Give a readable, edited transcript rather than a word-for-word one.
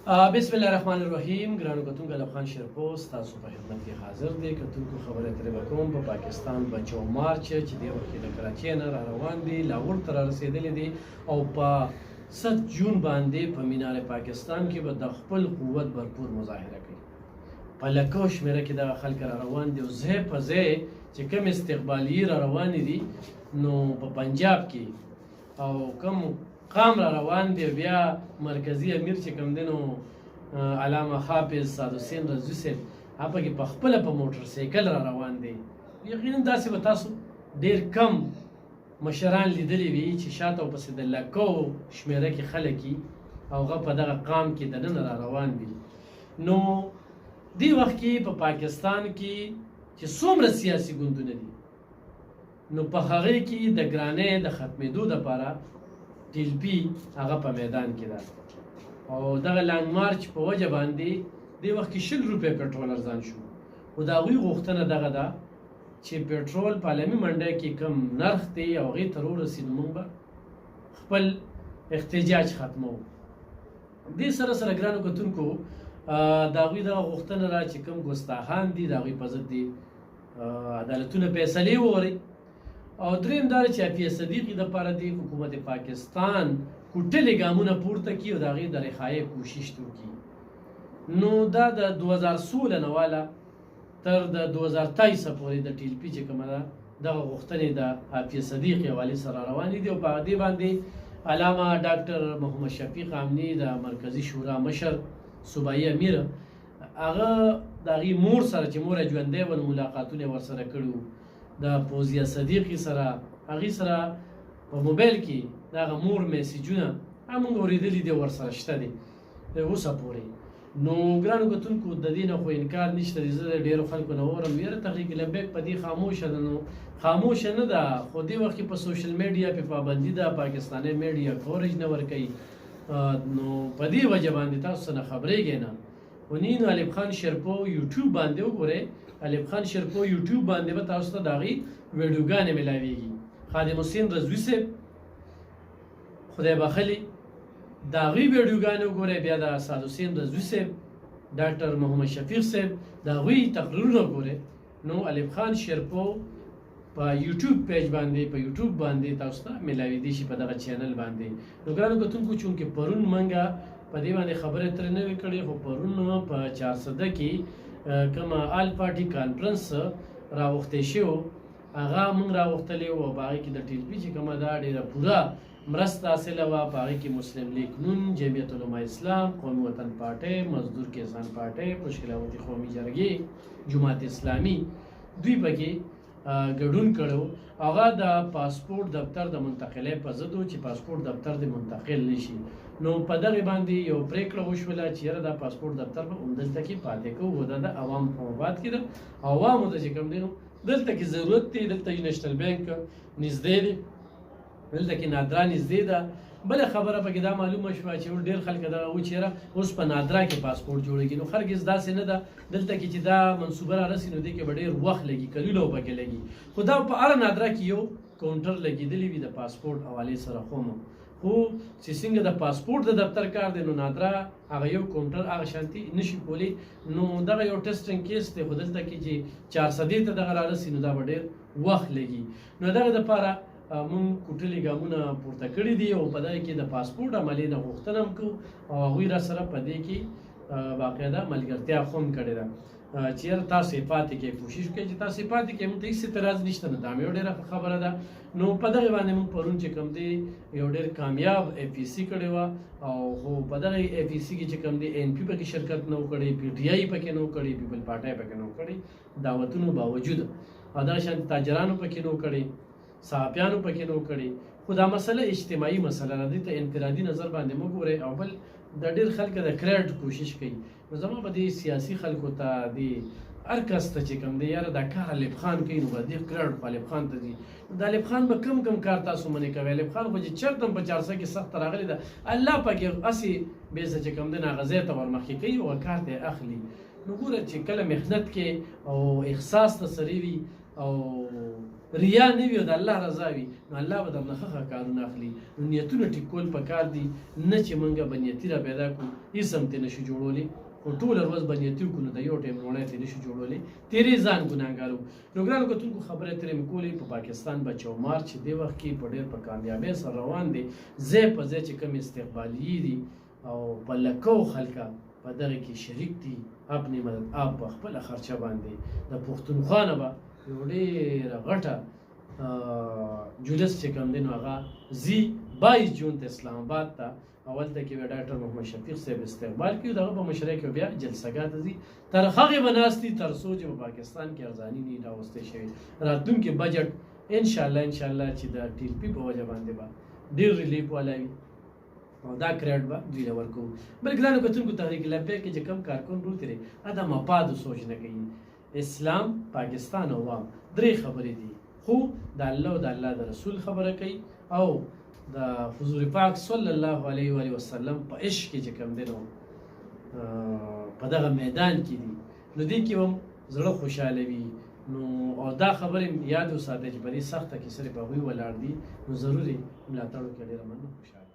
بسم الله الرحمن الرحیم. ګرانو کتونکو ایوب خان شیرپوست تاسو په خدمت کې حاضر دی. کتونکو خبره ترې به کوم په پاکستان بچو مارچ چې دی وخت د کراچۍ نه را روان دي لاهور ته را رسېدلی دي او په 7 جون باندې په مینار پاکستان کې به د خپل قوت भरपूर مظاهره کوي. په لکو شمېره کې دغه خلک را روان دي او ځای په ځای چې کوم استقبالي را روان دي نو په پنجاب کې او کوم قام را روان دی بیا مرکزی امیر چې کوم دی نو علامه حافظ سعد حسین رضوي صاحب هغه کې په خپله په موټر سایکل را روان دی. یقینا داسې به تاسو ډېر کم مشران لیدلی وي چې شاته او پسې د لکو شمېره کې خلک وي او هغه په دغه قام کې دننه را روان وي. نو دې وخت کې په پاکستان کې چې څومره سیاسي ګوندونه دي نو په هغې کې د ګرانۍ د ختمېدو دپاره ټیلپي هغه په میدان کې ده او دغه لانګ مارچ په وجه باندې دې وخت کې 100 روپۍ پټرول ارزان شو. خو د هغوی غوښتنه دغه ده چې پټرول په عالمي منډۍ کې کم نرخ دی او هغې ته ورسېدو موږ به خپل احتجاج ختموو. دې سره سره ګرانو کتونکو د هغوی دغه غوښتنه ده چې کوم ګستاخان دي د هغوی په ضد دي عدالتونه فیصلې وورئ او دریم دا چې عافیه صدیقي دپاره دی حکومت پاکستان کوټلې ګامونه پورته کړي او د هغې د رخایۍ کوشش وکړي. نو دا د 2016 نه واله تر د 2023 پورې د ټیلپي چې کومه ده دغه غوښتنې د عافیه صدیقي حوالې سره روانې دي او په دې باندې علامه ډاکټر محمد شفیق امني د مرکزي شورا مشر صوبایي امیر هغه د هغې مور سره چې مور یې ژوندی وه ملاقاتونه یې ورسره کړي وو. د فوزیه صدیقي سره هغې سره په موبایل کې دغه مور میسیجونه موږ اورېدلي دي ورسره شته دي اوسه پورې. نو ګرانو کتونکو د دې نه خو انکار نشته دی. زه د ډېرو خلکو نه اورم یاره تحریک لبیک په دې خاموشه ده. نو خاموشه نه ده خو دې وخت کې په سوشل میډیا پې پابندي ده پاکستاني میډیا کوریج نه ورکوي نو په دې وجه باندې تاسو څه نه خبرېږئ نه. خو نین ایوب خان شیرپو یوټیوب باندې وګورئ ایوب خان شیرپو یوټیوب باندې به تاسو ته د هغې ویډیوګانې میلاویږي. خادم حسین رضوي صاحب خدای بخلي د هغوی ویډیوګانې وګورئ. بیا د سعد حسین رضوي صاحب ډاکټر محمد شفیق صاحب د هغوی تقریرونه وګورئ. نو ایوب خان شیرپو په یوټیوب پیج باندې په یوټیوب باندې تاسو ته میلاویدی شي په دغه چینل باندې. نو ګرانو کتونکو چونکې پرون منګه په دې باندې خبرې ترې نه وې کړې خو پرون په 400 کې کومه آل پارټي کانفرنس راوښتی شوی هغه موږ راوښتلی وو او په هغې کې د ټیلپي چې کومه ده ډېره پوره مرسته حاصله وه. په هغې کې مسلم لیگ نون، جمعیت علماء اسلام، قومي وطن پارټۍ، مزدور کسان پارټۍ، پشکلاوتي قومي جرګې، جماعت اسلامي دوی پکې ګډون کړی. هغه د پاسپورټ دفتر د منتقلۍ په ضد و چې پاسپورټ دفتر دې منتقل نه شي. نو په دغې باندې یو پرېکړه وشوله چې یاره دا پاسپورټ دفتر به همدلته کې پاتې کوو. دا د عوامو په مفاد کې ده. عوامو ته چې کوم دی نو دلته کې ضرورت دی. دلته نیشنل بانک نږدې دی، دلته کې نادرا نږدې ده. بله خبره پکې دا معلومه شوه چې ډېر خلک دغه و چې یاره اوس په نادرا کې پاسپورټ جوړېږي. نو هرګز داسې نه ده. دلته کې چې دا منصوبه را رسي نو دې کې به ډېر وخت لګي، کلونه به پکې لګي. خو دا په هره نادرا کې یو کاونټر لګېدلی وي د پاسپورټ حوالې سره. خو چې څنګه د پاسپورټ د دفتر کار دی نو نادرا هغه یو کاونټر هغه شانتي نشي کولی. نو دغه یو ټیسټینګ کیس دی خو دلته کې چې 400 ته دغه را رسي نو دا به ډېر وخت لګي. نو دغه دپاره مونږ کوټلې ګامونه پورته کړي دي او په دغه کې د پاسپورټ عملې نه غوښتنه هم کوو او هغوی را سره په دې کې باقاعده ملګرتیا خو هم کړې ده چې یاره تاسو یې پاتې کړئ، کوشش وکړئ چې تاسو یې پاتې کړئ. موږ ته هېڅ اعتراض نشته نه. دا مې یو ډېره خبره ده. نو په دغې باندې موږ پرون چې کوم دی یو ډېر کامیاب اف ای سی کړې وه او خو په دغه اف ای سی کې چې کوم دی این پي پکې شرکت نه و کړی، پي ټي آی پکې نه و کړی، پیپل پارټۍ پکې نه و کړی دعوتونو باوجود او دغه شانتې تاجرانو پکې نه و کړی، صحافیانو پکې نه و کړی. خو دا مسله اجتماعي مسله ده. دې ته انفرادي نظر باندې مه ګورئ او بل د ډېر خلک د کریډ کوشش کوي. نو زما به دې سیاسي خلکو ته دې هر کس ته چې کوم دی یاره دا کار ایوب خان کوي نو به دې کریډ خو ایوب خان ته ځي. د ایوب خان به کم کار تاسو منې کوئ. ایوب خان خو چې چېرته هم په 400 کې سخته راغلې ده الله پکې هسې بیسه چې کوم دی نو هغه ځای ته ورمخکې کوي او کار ته یې اخلي. نو ګوره چې کله محنت کې او احساس ته سړی وي او ریا نه وي او د الله رضا وي نو الله به درنه ښه کارونه اخلي. نو نیتونه ټیکول پکار دي، نه چې موږ به نیتي را پیدا کړو هېڅ هم ترې نشو جوړولی، خو ټوله ورځ به نیتي وکړو نو د یو ټایم لومړی ترې نشو جوړولی، تېرې ځان ګناهګار وو. نو ګرانو کتونکو خبرې ترې مې کولې په پاکستان به 4 مارچ چې دې وخت کې په ډېر په کامیابۍ سره روان دی، ځای په ځای چې کوم استقبالیې دي او په لکو خلکه په دغه کې شریک دي، اپنې مدد آپ په خپله خرچه باندې د پښتونخوا نه به یو ډېره غټه جلوس چې کوم دی نو هغه ځي 22 جون ته اسلام آباد ته. اول ته کې به ډاکټر محمد شفیق صاحب استقبال کوي، دغه په مشرۍ کې بیا جلسهګاه ته ځي، تر هغې به ناست دي تر څو چې په پاکستان کې ارزاني نه راوستی شوي. راتلونکي بجټ انشاءالله چې د ټي پي په وجه باندې به ډېر ریلیف والا وي او دا کریډ به دوی له ورکوو. بل ګرانو کتونکو تحریک لبیک کې چې کوم کارکون رول تېری دا مفادو سوچ نه کوي. اسلام، پاکستان او عوام 3 خبرې دي، خو د الله او د الله د رسول خبره کوي او د حضور پاک صلی الله علیه و آله وسلم په عشق کې چې کوم دی نو په دغه میدان کې دي، نو دې کې هم زړه خوشحاله وي. نو او دا خبرې یاد وساتئ چې په دې سخته کې صرف هغوی ولاړ دي، نو ضروري ملاتړ وکړئ. ډېره مننه، خوشحاله